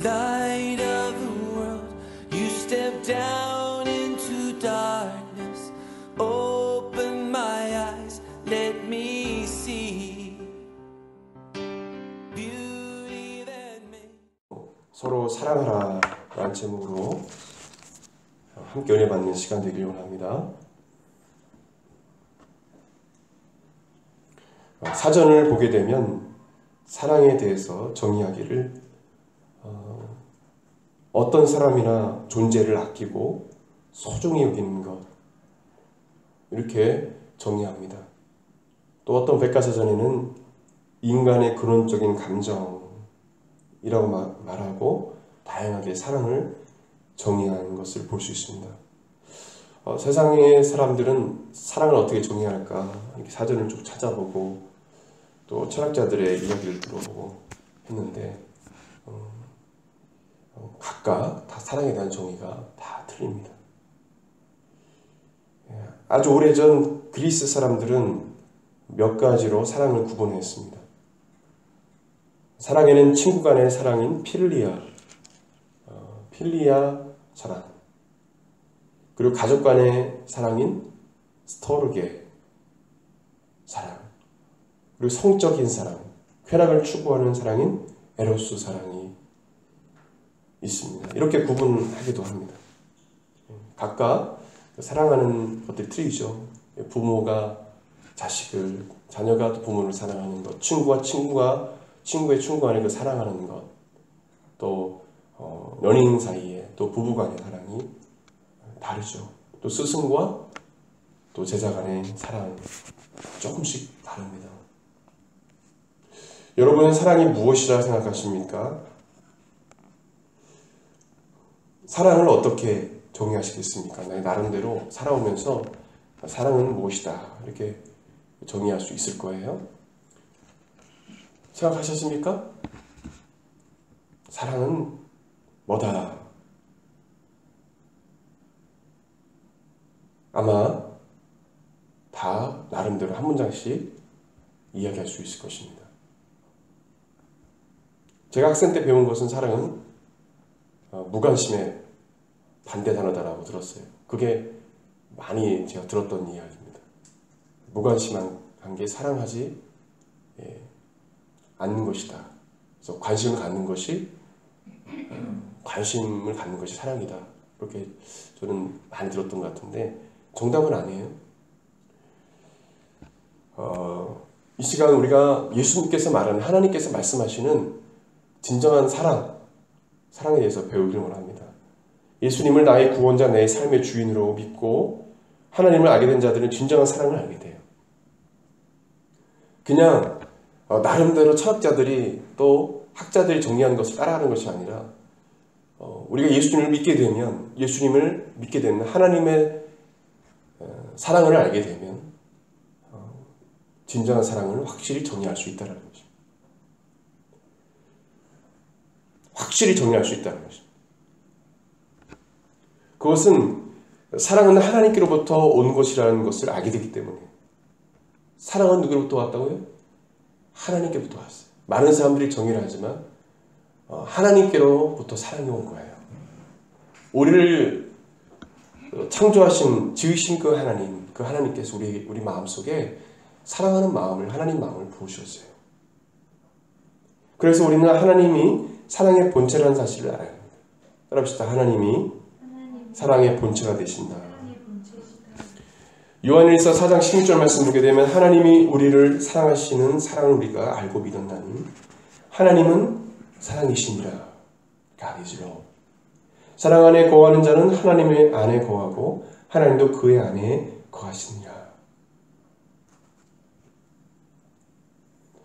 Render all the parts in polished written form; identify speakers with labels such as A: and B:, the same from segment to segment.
A: Light of the world, you step down into darkness. Open my eyes, let me see beauty that made.
B: 서로 사랑하라 라는 제목으로 함께 은혜 받는 시간 되길 원합니다. 사전을 보게 되면 사랑에 대해서 정의하기를 어떤 사람이나 존재를 아끼고 소중히 여기는 것, 이렇게 정의합니다. 또 어떤 백과사전에는 인간의 근원적인 감정이라고 말하고 다양하게 사랑을 정의하는 것을 볼 수 있습니다. 세상의 사람들은 사랑을 어떻게 정의할까 이렇게 사전을 쭉 찾아보고 또 철학자들의 이야기를 들어보고 했는데 각각 다 사랑에 대한 정의가 다 틀립니다. 아주 오래전 그리스 사람들은 몇 가지로 사랑을 구분했습니다. 사랑에는 친구 간의 사랑인 필리아 사랑, 그리고 가족 간의 사랑인 스토르게 사랑, 그리고 성적인 사랑, 쾌락을 추구하는 사랑인 에로스 사랑이 있습니다. 이렇게 구분하기도 합니다. 각각 사랑하는 것들이 틀리죠. 부모가 자식을, 자녀가 또 부모를 사랑하는 것, 친구의 친구 간의 그 사랑하는 것, 또 연인 사이에 또 부부 간의 사랑이 다르죠. 또 스승과 또 제자 간의 사랑 조금씩 다릅니다. 여러분은 사랑이 무엇이라 생각하십니까? 사랑을 어떻게 정의하시겠습니까? 나름대로 살아오면서 사랑은 무엇이다 이렇게 정의할 수 있을 거예요. 생각하셨습니까? 사랑은 뭐다? 아마 다 나름대로 한 문장씩 이야기할 수 있을 것입니다. 제가 학생 때 배운 것은 사랑은 무관심의 반대 단어다라고 들었어요. 그게 많이 제가 들었던 이야기입니다. 무관심한 게 사랑하지 않는 것이다. 그래서 관심을 갖는 것이 사랑이다. 그렇게 저는 많이 들었던 것 같은데 정답은 아니에요. 이 시간 우리가 예수님께서 말하는, 하나님께서 말씀하시는 진정한 사랑에 대해서 배우기를 원합니다. 예수님을 나의 구원자, 내 삶의 주인으로 믿고 하나님을 알게 된 자들은 진정한 사랑을 알게 돼요. 그냥 나름대로 철학자들이 또 학자들이 정리하는 것을 따라하는 것이 아니라 우리가 예수님을 믿게 되면 하나님의 사랑을 알게 되면 진정한 사랑을 확실히 정의할 수 있다는 거죠. 확실히 정의할 수 있다는 것입니다. 그것은 사랑은 하나님께로부터 온 것이라는 것을 알게 되기 때문에. 사랑은 누구로부터 왔다고요? 하나님께로부터 왔어요. 많은 사람들이 정의를 하지만 하나님께로부터 사랑이 온 거예요. 우리를 창조하신, 지으신 그 하나님께서 우리 마음속에 사랑하는 마음을, 하나님 마음을 부으셨어요. 그래서 우리는 하나님이 사랑의 본체라는 사실을 알아야 합니다. 따라합시다. 하나님이 사랑의 본체가 되신다. 요한일서 4장 16절 말씀 보게 되면 하나님이 우리를 사랑하시는 사랑을 우리가 알고 믿었나니 하나님은 사랑이시니라. God is love. 사랑 안에 거하는 자는 하나님의 안에 거하고 하나님도 그의 안에 거하시니라.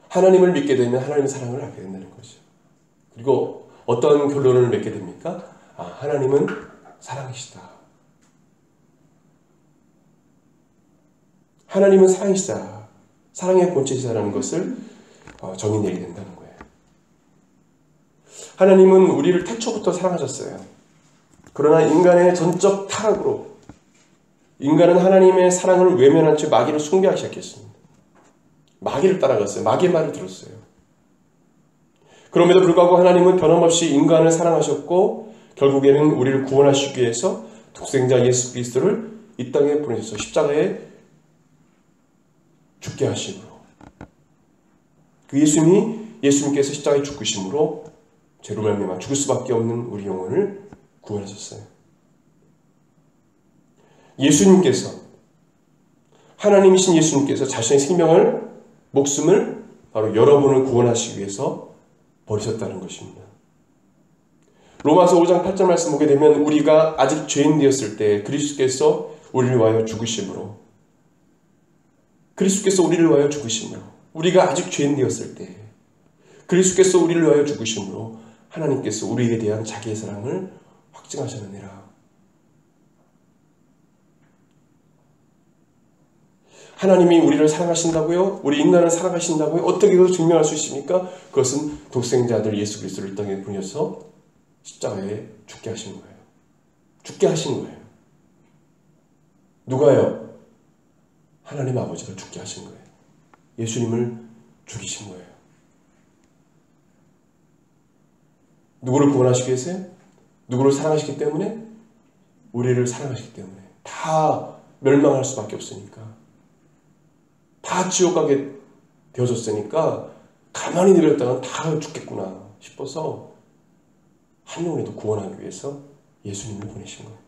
B: 하나님을 믿게 되면 하나님의 사랑을 알게 된다는 거죠. 그리고 어떤 결론을 맺게 됩니까? 하나님은 사랑이시다. 하나님은 사랑이시다. 사랑의 본체시다라는 것을 정의 내리게 된다는 거예요. 하나님은 우리를 태초부터 사랑하셨어요. 그러나 인간의 전적 타락으로 인간은 하나님의 사랑을 외면한 채 마귀를 숭배하기 시작했습니다. 마귀를 따라갔어요. 마귀의 말을 들었어요. 그럼에도 불구하고 하나님은 변함없이 인간을 사랑하셨고 결국에는 우리를 구원하시기 위해서 독생자 예수 그리스도를 이 땅에 보내셔서 십자가에 죽게 하심으로 그 예수님께서 십자가에 죽으심으로 죄로 말미암아 죽을 수밖에 없는 우리 영혼을 구원하셨어요. 하나님이신 예수님께서 자신의 목숨을 바로 여러분을 구원하시기 위해서 버리셨다는 것입니다. 로마서 5장 8절 말씀 보게 되면 우리가 아직 죄인 되었을 때 그리스도께서 우리를 위하여 죽으심으로 우리가 아직 죄인 되었을 때 그리스도께서 우리를 위하여 죽으심으로 하나님께서 우리에게 대한 자기의 사랑을 확증하셨느니라. 하나님이 우리를 사랑하신다고요? 우리 인간을 사랑하신다고요? 어떻게 그것을 증명할 수 있습니까? 그것은 독생자 아들 예수 그리스도를 이 땅에 보내서 십자가에 죽게 하신 거예요. 누가요? 하나님 아버지가 죽게 하신 거예요. 예수님을 죽이신 거예요. 누구를 구원하시기 위해서요? 누구를 사랑하시기 때문에? 우리를 사랑하시기 때문에. 다 멸망할 수밖에 없으니까. 다 지옥 가게 되어졌으니까 가만히 내렸다가 다 죽겠구나 싶어서 한 영혼이라도 구원하기 위해서 예수님을 보내신 거예요.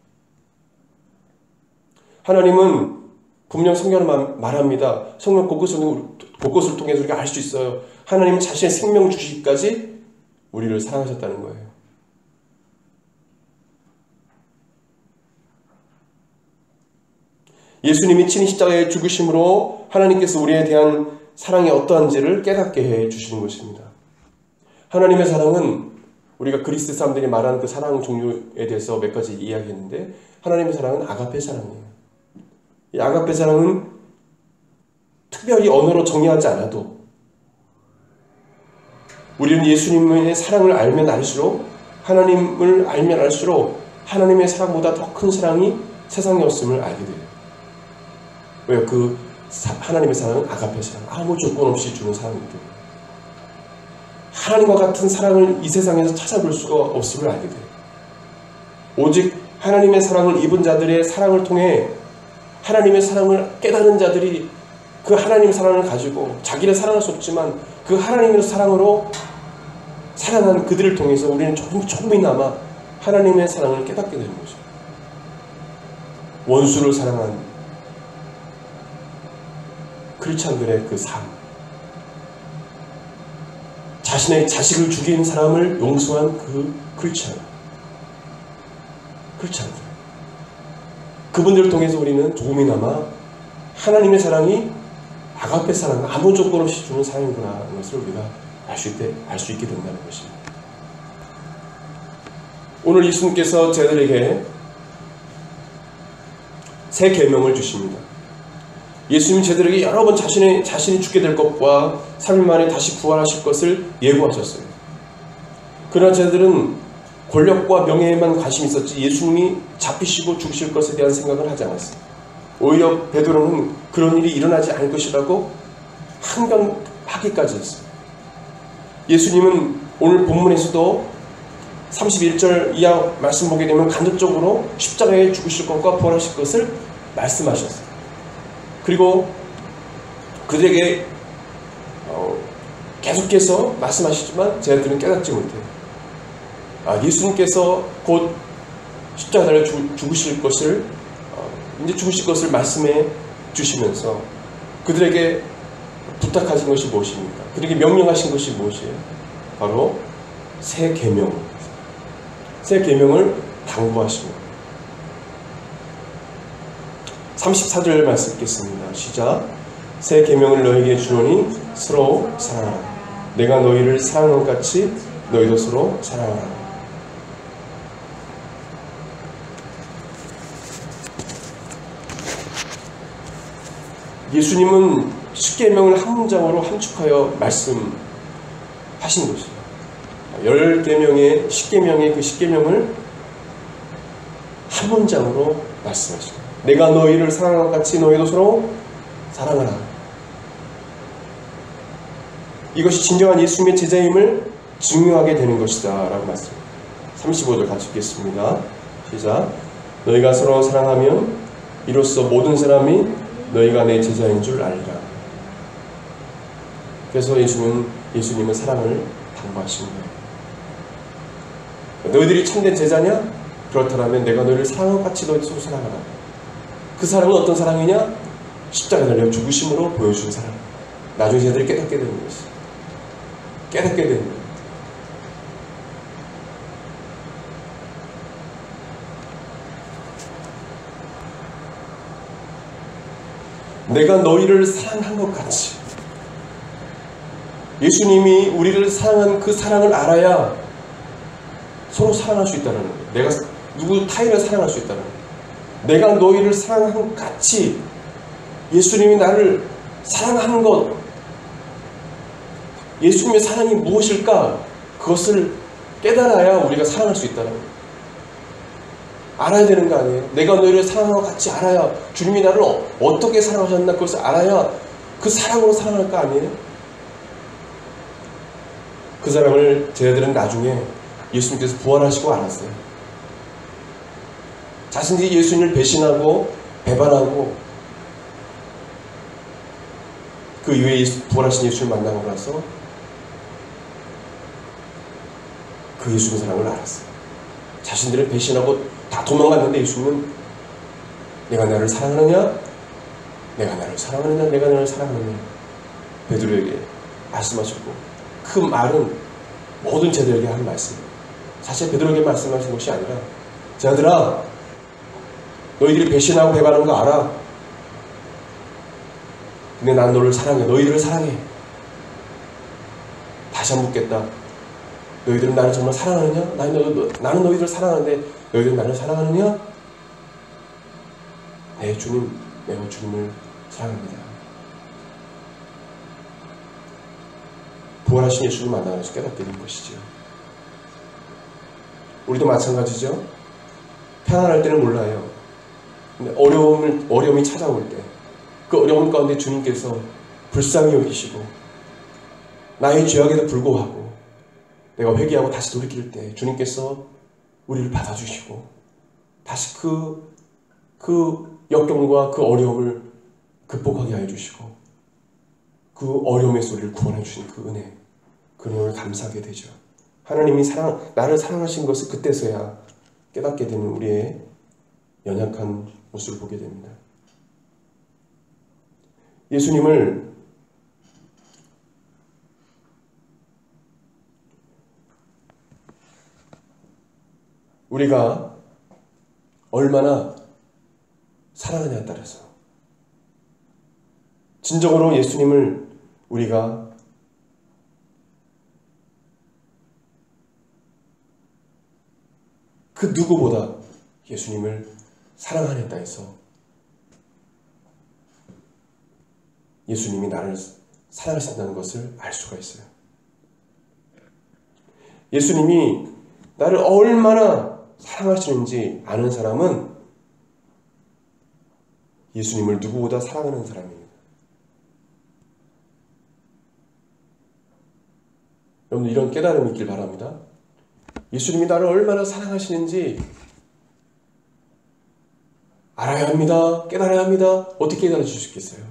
B: 하나님은 분명 성경을 말합니다. 성경 곳곳을 통해서 우리가 알 수 있어요. 하나님은 자신의 생명을 주시기까지 우리를 사랑하셨다는 거예요. 예수님이 친히 십자가에 죽으심으로 하나님께서 우리에 대한 사랑이 어떠한지를 깨닫게 해 주시는 것입니다. 하나님의 사랑은 우리가 그리스 사람들이 말하는 그 사랑 종류에 대해서 몇 가지 이야기했는데 하나님의 사랑은 아가페 사랑이에요. 이 아가페 사랑은 특별히 언어로 정의하지 않아도 우리는 예수님의 사랑을 알면 알수록 하나님을 알면 알수록 하나님의 사랑보다 더 큰 사랑이 세상에 없음을 알게 돼요. 왜요? 하나님의 사랑은 아가페 사랑, 아무 조건 없이 주는 사랑이기 때문에 하나님과 같은 사랑을 이 세상에서 찾아볼 수가 없음을 알게 돼요. 오직 하나님의 사랑을 입은 자들의 사랑을 통해 하나님의 사랑을 깨달은 자들이 그 하나님의 사랑을 가지고 자기를 사랑할 수 없지만 그 하나님의 사랑으로 사랑한 그들을 통해서 우리는 조금이나마 하나님의 사랑을 깨닫게 되는 거죠. 원수를 사랑한 크리스찬들의 그 삶, 자신의 자식을 죽인 사람을 용서한 그 크리스찬들, 그분들을 통해서 우리는 조금이나마 하나님의 사랑이 아가페 사랑, 아무 조건 없이 주는 사랑이구나 하는 것을 우리가 알 수 있게 된다는 것입니다. 오늘 예수님께서 저희들에게 새 계명을 주십니다. 예수님이 저희들에게 여러 번 자신이 죽게 될 것과 3일 만에 다시 부활하실 것을 예고하셨어요. 그러나 저희들은 권력과 명예에만 관심이 있었지 예수님이 잡히시고 죽으실 것에 대한 생각을 하지 않았어요. 오히려 베드로는 그런 일이 일어나지 않을 것이라고 한강하기까지 했어요. 예수님은 오늘 본문에서도 31절 이하 말씀 보게 되면 간접적으로 십자가에 죽으실 것과 부활하실 것을 말씀하셨어요. 그리고 그들에게 계속해서 말씀하시지만 저희들은 깨닫지 못해요. 예수님께서 곧 십자가에 죽으실 것을 말씀해 주시면서 그들에게 부탁하신 것이 무엇입니까? 그들에게 명령하신 것이 무엇이에요? 바로 새 계명을 당부하십니다. 34절 말씀 읽겠습니다. 시작. 새 계명을 너희에게 주노니 서로 사랑하라. 내가 너희를 사랑한 것 같이 너희도 서로 사랑하라. 예수님은 십계명을 한 문장으로 함축하여 말씀하신 것이에요. 10계명의 십계명의 그 십계명을 한 문장으로 말씀하십니다. 내가 너희를 사랑한 것 같이 너희도 서로 사랑하라. 이것이 진정한 예수님의 제자임을 증명하게 되는 것이다 라고 말씀합니다. 35절 같이 읽겠습니다. 시작. 너희가 서로 사랑하면 이로써 모든 사람이 너희가 내 제자인 줄 알리라. 그래서 예수님은 사랑을 당부하신 거예요. 너희들이 참된 제자냐? 그렇다면 내가 너희를 사랑한 것 같이 너희들 서로 사랑하라. 그 사랑은 어떤 사랑이냐? 십자가 달려 죽으심으로 보여준 사랑. 나중에 제자들이 깨닫게 되는 것이. 깨닫게 되는 거예요. 내가 너희를 사랑한 것 같이. 예수님이 우리를 사랑한 그 사랑을 알아야 서로 사랑할 수 있다는 거예요. 내가 누구 타인을 사랑할 수 있다는 거예요. 내가 너희를 사랑한 것 같이 예수님이 나를 사랑하는 것, 예수님의 사랑이 무엇일까? 그것을 깨달아야 우리가 사랑할 수 있다는 거예요. 알아야 되는 거 아니에요? 내가 너희를 사랑한 것 같이 알아야, 주님이 나를 어떻게 사랑하셨나 그것을 알아야 그 사랑으로 사랑할 거 아니에요? 그 사랑을 제자들은 나중에 예수님께서 부활하시고 알았어요. 자신들이 예수님을 배신하고 배반하고 그 이후에 부활하신 예수님을 만나고 나서 그 예수님의 사랑을 알았어요. 자신들을 배신하고 다 도망갔는데 예수님은 내가 나를 사랑하느냐? 내가 나를 사랑하느냐? 내가 나를 사랑하느냐? 베드로에게 말씀하셨고, 그 말은 모든 제자들에게 한 말씀이에요. 사실 베드로에게 말씀하신 것이 아니라, 제자들아, 너희들이 배신하고 배반한 거 알아. 근데 난 너를 사랑해. 너희들을 사랑해. 다시 한번 묻겠다. 너희들은 나를 정말 사랑하느냐? 나는 너희들을 사랑하는데 너희들은 나를 사랑하느냐? 네, 주님, 내가 주님을 사랑합니다. 부활하신 예수를 만나서 깨닫게 된 것이죠. 우리도 마찬가지죠. 편안할 때는 몰라요. 근데 어려움이 찾아올 때, 그 어려움 가운데 주님께서 불쌍히 여기시고 나의 죄악에도 불구하고 내가 회개하고 다시 돌이킬 때 주님께서 우리를 받아주시고 다시 그 역경과 그 어려움을 극복하게 해주시고 그 어려움에서 우리를 구원해 주신 그 은혜, 그 은혜를 감사하게 되죠. 하나님이 나를 사랑하신 것을 그때서야 깨닫게 되는 우리의 연약한 모습을 보게 됩니다. 예수님을 우리가 얼마나 사랑하냐에 따라서, 진정으로 예수님을 우리가 그 누구보다 예수님을 사랑하냐에 따라서 예수님이 나를 사랑하신다는 것을 알 수가 있어요. 예수님이 나를 얼마나 사랑하시는지 아는 사람은 예수님을 누구보다 사랑하는 사람입니다. 여러분, 이런 깨달음이 있길 바랍니다. 예수님이 나를 얼마나 사랑하시는지 알아야 합니다. 깨달아야 합니다. 어떻게 깨달아 주실 수 있겠어요?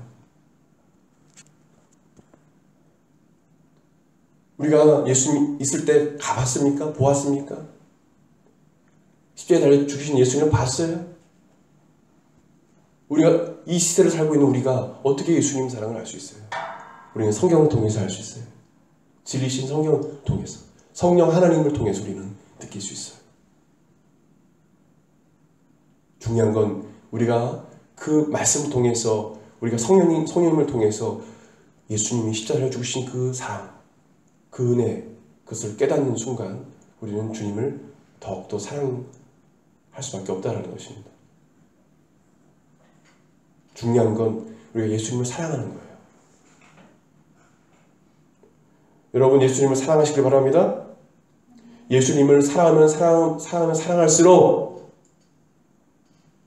B: 우리가 예수님 있을 때 가봤습니까? 보았습니까? 십자가에 달려 죽으신 예수님을 봤어요? 우리가 이 시대를 살고 있는 우리가 어떻게 예수님 사랑을 알 수 있어요? 우리는 성경을 통해서 알 수 있어요. 진리신 성경을 통해서, 성령 하나님을 통해서 우리는 느낄 수 있어요. 중요한 건 우리가 그 말씀을 통해서, 우리가 성령님을 통해서 예수님이 십자가에 죽으신 그 사랑, 그 은혜, 그것을 깨닫는 순간 우리는 주님을 더욱더 사랑할 수밖에 없다는 것입니다. 중요한 건 우리가 예수님을 사랑하는 거예요. 여러분, 예수님을 사랑하시길 바랍니다. 예수님을 사랑하면 사랑할수록,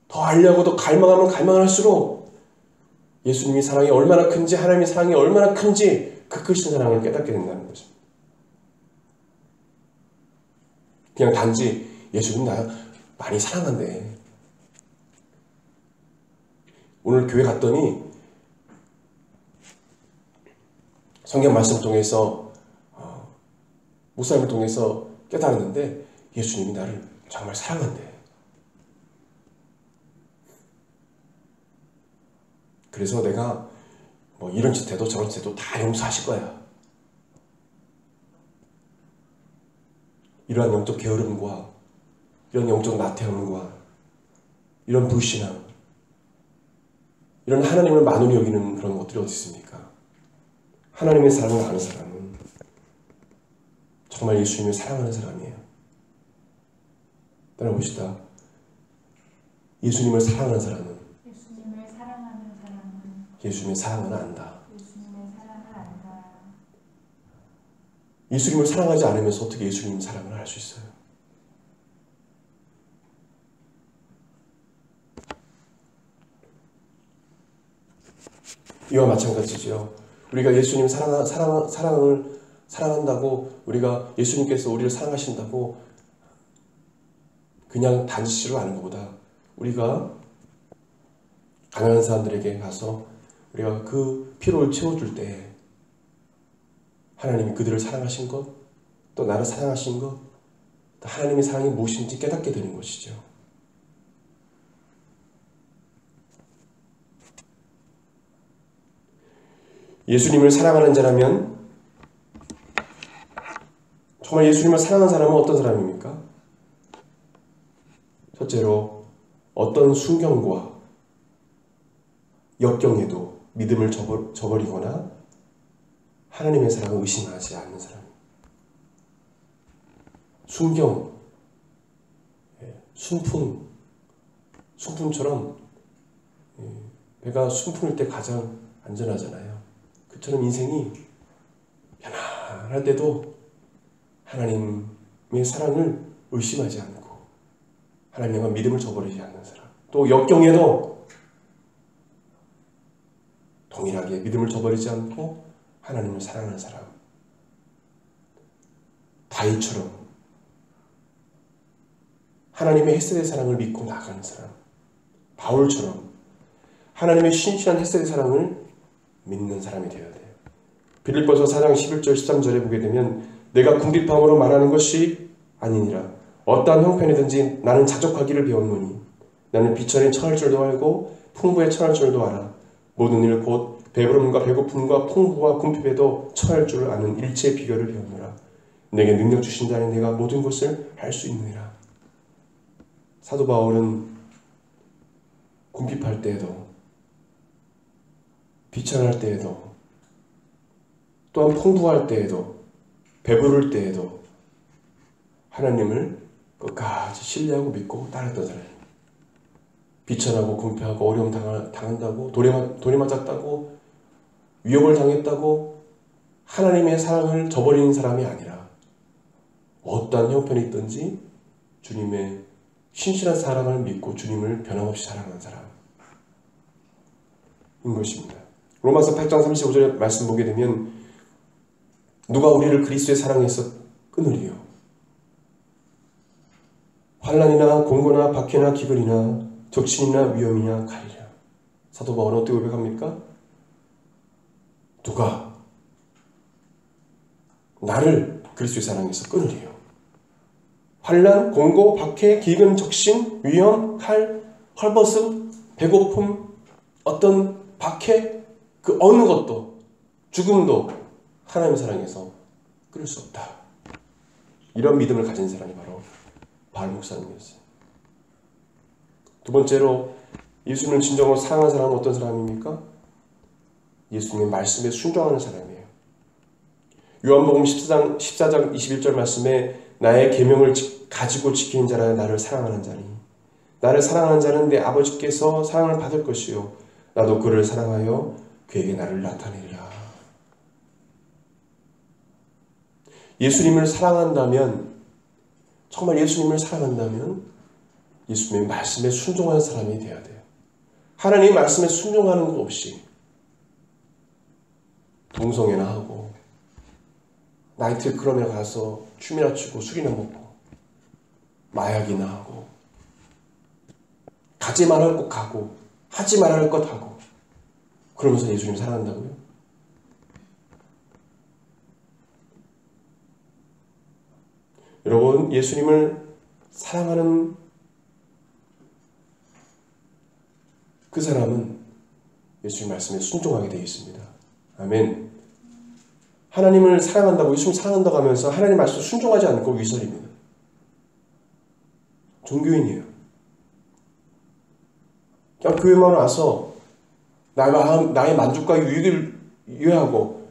B: 더 알려고 더 갈망하면 갈망할수록 예수님이 사랑이 얼마나 큰지, 하나님의 사랑이 얼마나 큰지 그 크신 사랑을 깨닫게 된다는 것입니다. 그냥 단지 예수님 나 많이 사랑한대. 오늘 교회 갔더니 성경 말씀 통해서 목사님을 통해서 깨달았는데 예수님이 나를 정말 사랑한대. 그래서 내가 뭐 이런 짓 해도 저런 짓 해도 다 용서하실 거야. 이러한 영적 게으름과 이런 영적 나태함과 이런 불신앙, 이런 하나님을 만원히 여기는 그런 것들이 어디 있습니까? 하나님의 사랑을 아는 사람은 정말 예수님을 사랑하는 사람이에요. 따라봅시다. 예수님을 사랑하는 사람은 예수님의 사랑을 안다. 예수님을 사랑하지 않으면서 어떻게 예수님 사랑을 할 수 있어요? 이와 마찬가지죠. 우리가 예수님 사랑한다고, 우리가 예수님께서 우리를 사랑하신다고 그냥 단지로 아는 것보다 우리가 가난한 사람들에게 가서 우리가 그 피로를 채워줄 때 하나님이 그들을 사랑하신 것, 또 나를 사랑하신 것, 또 하나님의 사랑이 무엇인지 깨닫게 되는 것이죠. 예수님을 사랑하는 자라면, 정말 예수님을 사랑하는 사람은 어떤 사람입니까? 첫째로 어떤 순경과 역경에도 믿음을 저버리거나 하나님의 사랑을 의심하지 않는 사람. 순경, 순풍처럼 배가 순풍일 때 가장 안전하잖아요. 그처럼 인생이 편안할 때도 하나님의 사랑을 의심하지 않고 하나님과 믿음을 저버리지 않는 사람. 또 역경에도 동일하게 믿음을 저버리지 않고 하나님을 사랑하는 사람. 다윗처럼 하나님의 햇셋의 사랑을 믿고 나가는 사람. 바울처럼 하나님의 신실한 햇셋의 사랑을 믿는 사람이 되어야 돼요. 빌립보서 4장 11절 13절에 보게 되면 내가 궁핍함으로 말하는 것이 아니니라. 어떠한 형편이든지 나는 자족하기를 배웠노니 나는 비천에 처할 줄도 알고 풍부에 처할 줄도 알아. 모든 일 곧 배부름과 배고픔과 풍부와 궁핍에도 처할 줄 아는 일체의 비결을 배웠노라. 내게 능력 주신 자는 내가 모든 것을 할 수 있느니라. 사도 바울은 궁핍할 때에도 비천할 때에도 또한 풍부할 때에도 배부를 때에도 하나님을 끝까지 신뢰하고 믿고 따랐던 사람입니다. 비천하고 궁핍하고 어려움 당한다고 돌에 맞았다고 위협을 당했다고 하나님의 사랑을 저버리는 사람이 아니라 어떠한 형편이 있든지 주님의 신실한 사랑을 믿고 주님을 변함없이 사랑하는 사람인 것입니다. 로마서 8장 35절 말씀 보게 되면 누가 우리를 그리스도의 사랑에서 끊으리요? 환난이나 공고나 박해나 기근이나 적신이나 위험이나 칼이라. 사도 바울은 어떻게 고백합니까? 누가 나를 그리스도의 사랑에서 끊으리요? 환난, 공고, 박해, 기근, 적신, 위험, 칼, 헐벗음, 배고픔, 어떤 박해, 그 어느 것도 죽음도 하나님의 사랑에서 끊을 수 없다. 이런 믿음을 가진 사람이 바로 바울 목사님이었어요. 두 번째로 예수님을 진정으로 사랑하는 사람은 어떤 사람입니까? 예수님의 말씀에 순종하는 사람이에요. 요한복음 14장 21절 말씀에 나의 계명을 가지고 지키는 자라 나를 사랑하는 자니 나를 사랑하는 자는 내 아버지께서 사랑을 받을 것이요 나도 그를 사랑하여 그에게 나를 나타내리라. 예수님을 사랑한다면, 정말 예수님을 사랑한다면 예수님의 말씀에 순종하는 사람이 되어야 돼요. 하나님의 말씀에 순종하는 것 없이 동성애나 하고 나이트 클럽에 가서 춤이나 추고 술이나 먹고 마약이나 하고, 가지 말할 것 가고, 하지 말할 것 하고, 그러면서 예수님 사랑한다고요? 여러분, 예수님을 사랑하는 그 사람은 예수님 말씀에 순종하게 되어 있습니다. 아멘. 하나님을 사랑한다고, 예수님 사랑한다고 하면서 하나님 말씀에 순종하지 않고 위설입니다. 종교인이에요. 그냥 교회만 와서 나의 만족과 유익을 위하고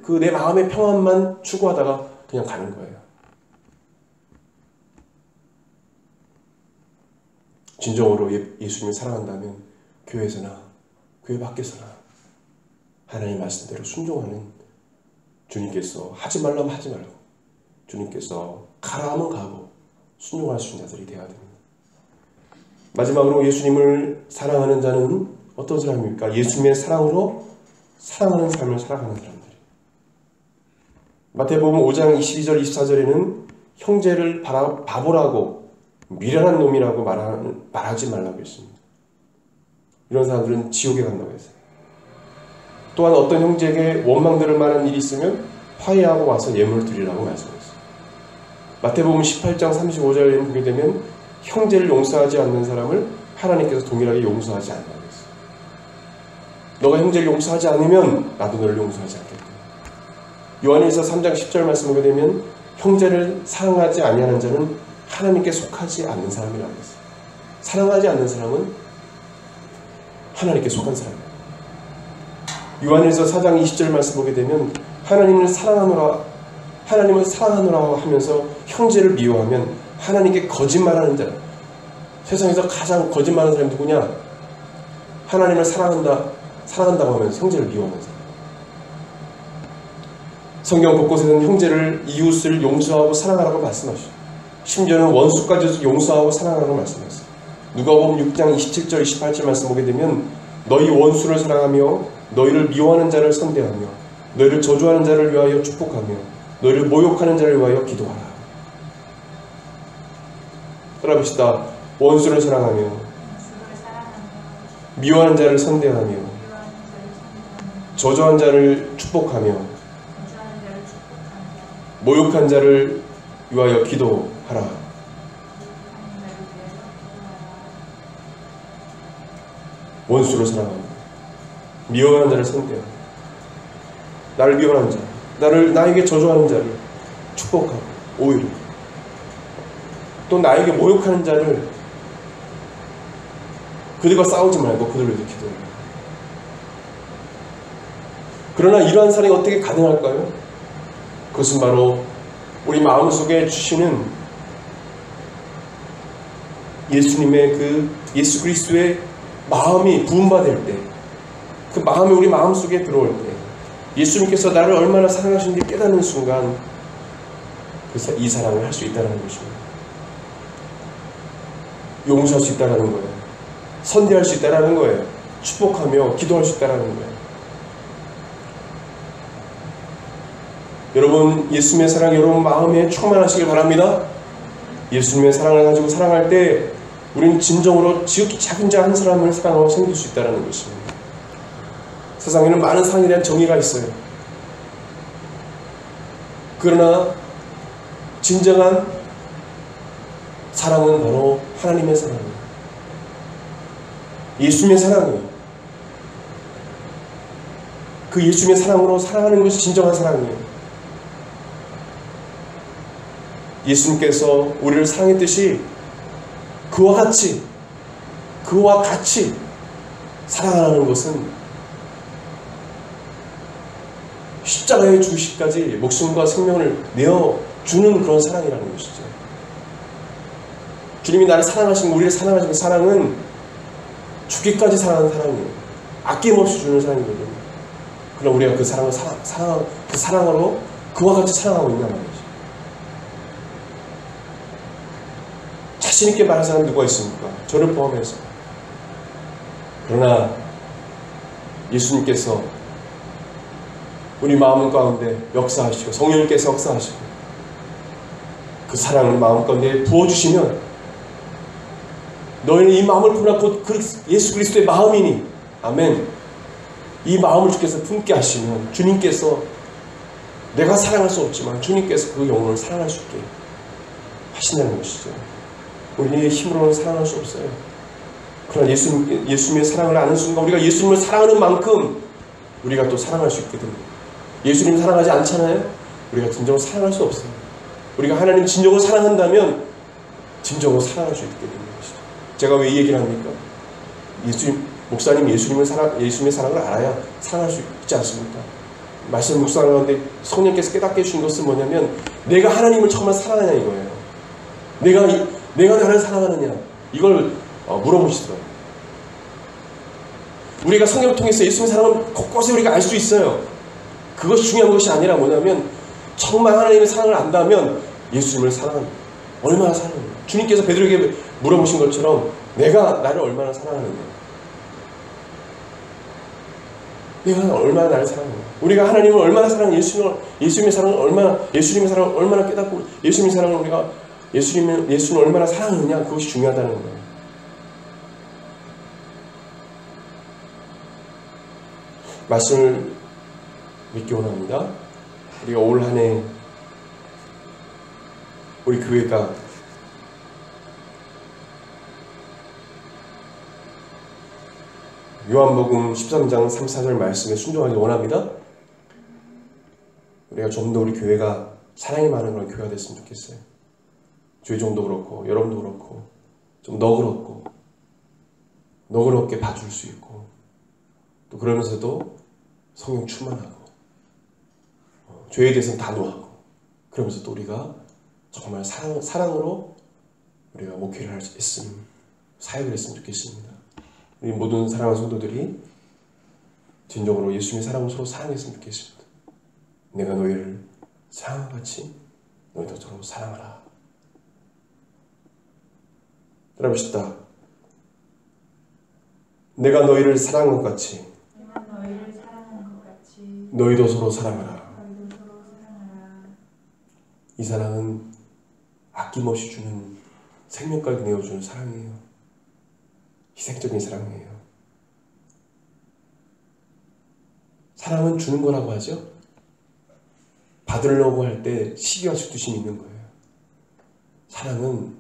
B: 그 내 마음의 평안만 추구하다가 그냥 가는 거예요. 진정으로 예수님을 사랑한다면 교회에서나 교회 밖에서나 하나님 말씀대로 순종하는, 주님께서 하지 말라면 하지 말고, 주님께서 가라 하면 가고 순종할 수 있는 자들이 되어야 됩니다. 마지막으로 예수님을 사랑하는 자는 어떤 사람입니까? 예수님의 사랑으로 사랑하는 삶을 살아가는 사람들이에요. 마태복음 5장 22절 24절에는 형제를 바보라고 미련한 놈이라고 말하지 말라고 했습니다. 이런 사람들은 지옥에 간다고 했어요. 또한 어떤 형제에게 원망들을 만한 일이 있으면 화해하고 와서 예물을 드리라고 말씀했어요. 마태복음 18장 35절에 보게 되면 형제를 용서하지 않는 사람을 하나님께서 동일하게 용서하지 않는다고 했어요. 너가 형제를 용서하지 않으면 나도 너를 용서하지 않겠다. 요한일서 3장 10절 말씀 보게 되면 형제를 사랑하지 아니하는 자는 하나님께 속하지 않는 사람이라고 했어요. 사랑하지 않는 사람은 하나님께 속한 사람이에요. 요한일서 4장 20절 말씀 보게 되면 하나님을 사랑하노라 하면서 형제를 미워하면 하나님께 거짓말하는 자, 세상에서 가장 거짓말하는 사람이 누구냐? 하나님을 사랑한다고 하면서 형제를 미워하는 사람. 성경 곳곳에는 형제를, 이웃을 용서하고 사랑하라고 말씀하시죠. 심지어는 원수까지도 용서하고 사랑하라고 말씀하셨어요. 누가복음 6장 27절 28절 말씀 보게 되면 너희 원수를 사랑하며 너희를 미워하는 자를 선대하며 너희를 저주하는 자를 위하여 축복하며 너희를 모욕하는 자를 위하여 기도하라. 따라합시다. 원수를 사랑하며 미워하는 자를 선대하며 저주한 자를 축복하며 모욕한 자를 위하여 기도하라. 원수를 사랑하며 미워하는 자를 선대하며 나를 미워하는 자, 나에게 저주하는 자를 축복하고 오히려 또 나에게 모욕하는 자를 그들과 싸우지 말고 그들을 위해서 기도해요. 그러나 이러한 사랑이 어떻게 가능할까요? 그것은 바로 우리 마음속에 주시는 예수님의 예수 그리스도의 마음이 부음받을 때, 그 마음이 우리 마음속에 들어올 때, 예수님께서 나를 얼마나 사랑하시는지 깨닫는 순간 이 사랑을 할 수 있다는 것입니다. 용서할 수 있다는 거예요. 선대할 수 있다는 거예요. 축복하며 기도할 수 있다는 거예요. 여러분, 예수님의 사랑이 여러분 마음에 충만하시길 바랍니다. 예수님의 사랑을 가지고 사랑할 때 우리는 진정으로 지극히 작은 자 한 사람을 사랑하고 섬길 수 있다는 것입니다. 세상에는 많은 사랑에 대한 정의가 있어요. 그러나 진정한 사랑은 바로 하나님의 사랑이에요. 예수님의 사랑이에요. 그 예수님의 사랑으로 사랑하는 것이 진정한 사랑이에요. 예수님께서 우리를 사랑했듯이 그와 같이 사랑하는 것은 십자가의 죽으시기까지 목숨과 생명을 내어주는 그런 사랑이라는 것이죠. 주님이 나를 사랑하신, 우리를 사랑하신 사랑은 죽기까지 사랑하는 사랑이에요. 아낌없이 주는 사랑이거든요. 그럼 우리가 그 사랑을 그 사랑으로 그와 같이 사랑하고 있냐 말이죠. 자신있게 말하는 사람이 누가 있습니까? 저를 포함해서. 그러나 예수님께서 우리 마음 가운데 역사하시고 성령님께서 역사하시고 그 사랑을 마음 가운데 부어주시면 너희는 이 마음을 품으라 곧 예수 그리스도의 마음이니 아멘. 이 마음을 주께서 품게 하시면 주님께서 내가 사랑할 수 없지만 주님께서 그 영혼을 사랑할 수 있게 하신다는 것이죠. 우리의 힘으로는 사랑할 수 없어요. 그러나 예수님의 사랑을 아는 순간 우리가 예수님을 사랑하는 만큼 우리가 또 사랑할 수 있거든요. 예수님 사랑하지 않잖아요? 우리가 진정으로 사랑할 수 없어요. 우리가 하나님 진정으로 사랑한다면 진정으로 사랑할 수 있게 되는 것이죠. 제가 왜 이 얘기를 합니까? 목사님 예수님의 사랑을 알아야 사랑할 수 있지 않습니까? 말씀 묵상하는데 성령께서 깨닫게 해주신 것은 뭐냐면 내가 하나님을 정말 사랑하냐 이거예요. 내가 나를 사랑하느냐 이걸 물어보시더라고요. 우리가 성경을 통해서 예수님의 사랑을 곳곳에 우리가 알 수 있어요. 그것이 중요한 것이 아니라 뭐냐면 정말 하나님의 사랑을 안다면 예수님을 사랑합니다. 얼마나 사랑하느냐. 주님께서 베드로에게 물어보신 것처럼 내가 나를 얼마나 사랑하느냐. 내가 얼마나 나를 사랑하느냐. 우리가 하나님을 얼마나 사랑하느냐. 예수님의 사랑을 얼마나 깨닫고 예수님의 사랑을 우리가 예수님을 얼마나 사랑하느냐. 그것이 중요하다는 거예요. 말씀을 믿기 원합니다. 우리가 올 한 해 우리 교회가 요한복음 13장 3-4절 말씀에 순종하기 원합니다. 우리가 좀 더 우리 교회가 사랑이 많은 그런 교회가 됐으면 좋겠어요. 주의종도 그렇고 여러분도 그렇고 좀 너그럽게 봐줄 수 있고 또 그러면서도 성령 충만하고 죄에 대해서는 단호하고 그러면서 또 우리가 정말 사랑으로 우리가 목회를 할 수 있으면 사역을 했으면 좋겠습니다. 우리 모든 사랑하는 성도들이 진정으로 예수님의 사랑으로 서로 사랑했으면 좋겠습니다. 내가 너희를 사랑한 같이 너희도 서로 사랑하라. 따라합시다. 내가 너희를 사랑한 것 같이 너희도 서로 사랑하라. 이 사랑은 아낌없이 주는 생명까지 내어주는 사랑이에요. 희생적인 사랑이에요. 사랑은 주는 거라고 하죠. 받으려고 할 때 시기와 질투심이 있는 거예요. 사랑은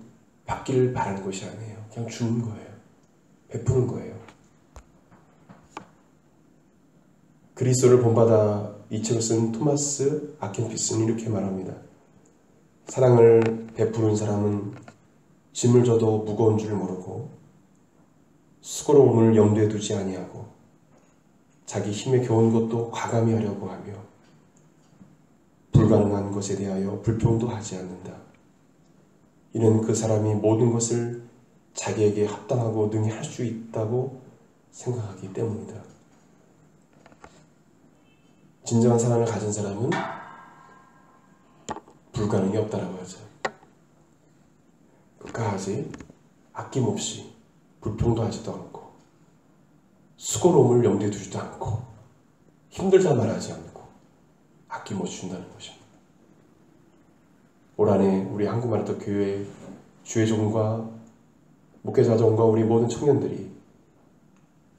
B: 받기를 바라는 것이 아니에요. 그냥 주는 거예요. 베푸는 거예요. 그리스도를 본받아 이 책을 쓴 토마스 아킨피스는 이렇게 말합니다. 사랑을 베푸는 사람은 짐을 져도 무거운 줄 모르고 수고로움을 염두에 두지 아니하고 자기 힘에 겨운 것도 과감히 하려고 하며 불가능한 것에 대하여 불평도 하지 않는다. 이는 그 사람이 모든 것을 자기에게 합당하고 능히 할 수 있다고 생각하기 때문이다. 진정한 사랑을 가진 사람은 불가능이 없다라고 하죠. 끝까지 아낌없이 불평도 하지도 않고 수고로움을 염두에 두지도 않고 힘들다 말하지 않고 아낌없이 준다는 것입니다. 올 한 해 우리 한국마라톤 교회 주의종과 목회자종과 우리 모든 청년들이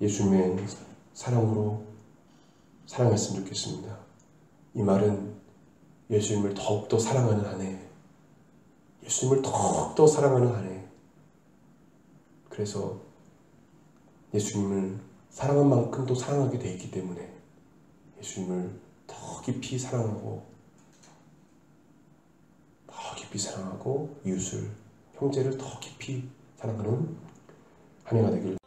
B: 예수님의 사랑으로 사랑했으면 좋겠습니다. 이 말은 예수님을 더욱더 사랑하는 한 해, 예수님을 더욱더 사랑하는 한 해. 그래서 예수님을 사랑한 만큼 또 사랑하게 되어 있기 때문에 예수님을 더 깊이 사랑하고 이웃을, 형제를 더 깊이 사랑하는 한 해가 되기를.